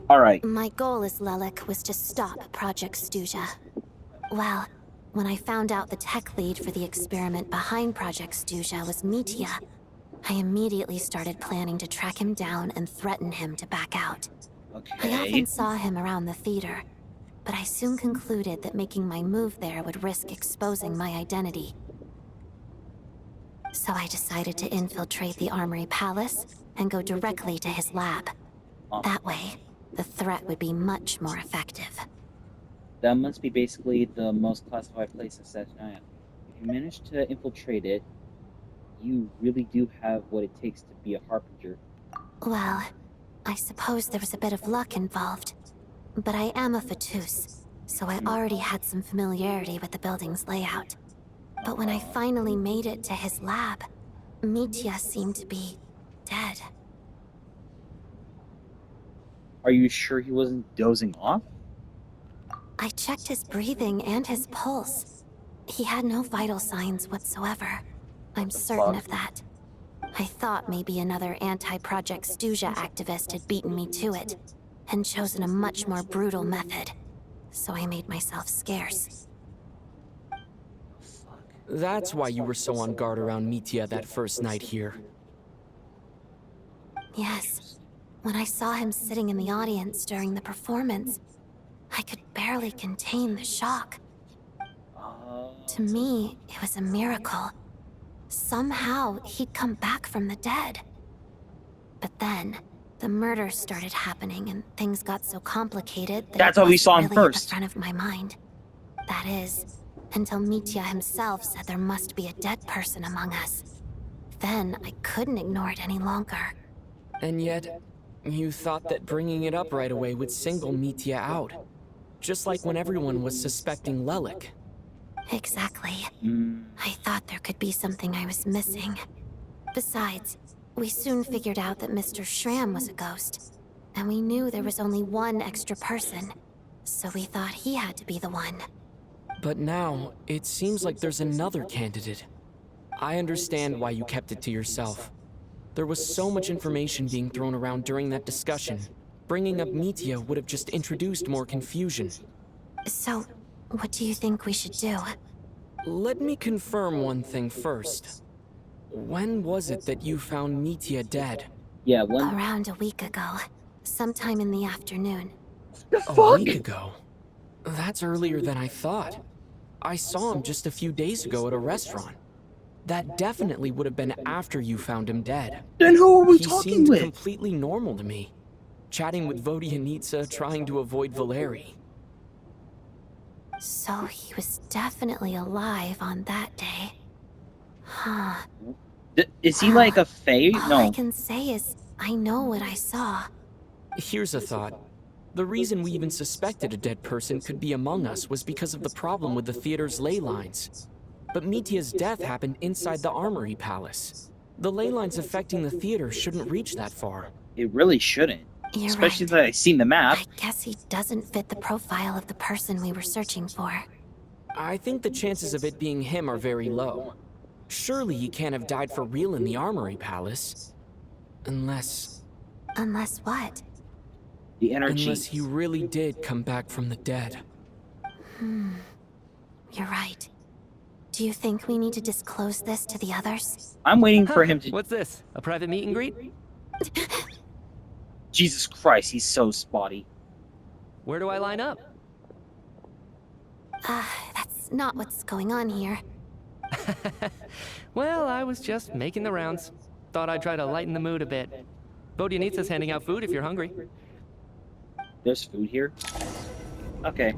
Alright. My goal as Lelik was to stop Project Stuja. Well, when I found out the tech lead for the experiment behind Project Stuja was MITA, I immediately started planning to track him down and threaten him to back out. I Okay. often saw him around the theater, but I soon concluded that making my move there would risk exposing my identity. So I decided to infiltrate the Armory Palace and go directly to his lab. That way, the threat would be much more effective. That must be basically the most classified place in Satnaya. If you manage to infiltrate it, you really do have what it takes to be a harbinger. Well, I suppose there was a bit of luck involved. But I am a Fatus, so I already had some familiarity with the building's layout. But when I finally made it to his lab, Mitya seemed to be dead. Are you sure he wasn't dozing off? I checked his breathing and his pulse. He had no vital signs whatsoever. I'm certain of that. I thought maybe another anti-Project Stuja activist had beaten me to it, and chosen a much more brutal method. So I made myself scarce. That's why you were so on guard around Mitya that first night here. Yes. When I saw him sitting in the audience during the performance, I could barely contain the shock. To me, it was a miracle. Somehow, he'd come back from the dead. But then, the murders started happening and things got so complicated that That's it why we wasn't saw him really first. at the front of my mind. That is, until Mitya himself said there must be a dead person among us. Then, I couldn't ignore it any longer. And yet, you thought that bringing it up right away would single Mitya out. Just like when everyone was suspecting Lelik. Exactly. I thought there could be something I was missing. Besides, we soon figured out that Mr. Schramm was a ghost. And we knew there was only one extra person. So we thought he had to be the one. But now, it seems like there's another candidate. I understand why you kept it to yourself. There was so much information being thrown around during that discussion. Bringing up Mitya would have just introduced more confusion. So, what do you think we should do? Let me confirm one thing first. When was it that you found Mitya dead? Yeah, when... Around a week ago. Sometime in the afternoon. A week ago? That's earlier than I thought. I saw him just a few days ago at a restaurant. That definitely would have been after you found him dead. Then who are we He talking seemed with? completely normal to me. Chatting with Vodyanitsa, trying to avoid Valeri. So he was definitely alive on that day. Huh. Is he like a fae? All I can say is, I know what I saw. Here's a thought. The reason we even suspected a dead person could be among us was because of the problem with the theater's ley lines. But Mitya's death happened inside the Armory Palace. The ley lines affecting the theater shouldn't reach that far. It really shouldn't. You're Especially right. that I've seen the map. I guess he doesn't fit the profile of the person we were searching for. I think the chances of it being him are very low. Surely he can't have died for real in the Armory Palace. Unless... Unless what? The energy. Unless he really did come back from the dead. You're right. Do you think we need to disclose this to the others? I'm waiting for him to... What's this? A private meet and greet? Jesus Christ, he's so spotty. Where do I line up? That's not what's going on here. Well, I was just making the rounds. Thought I'd try to lighten the mood a bit. Vodyanitsa's handing out food if you're hungry. There's food here. Okay.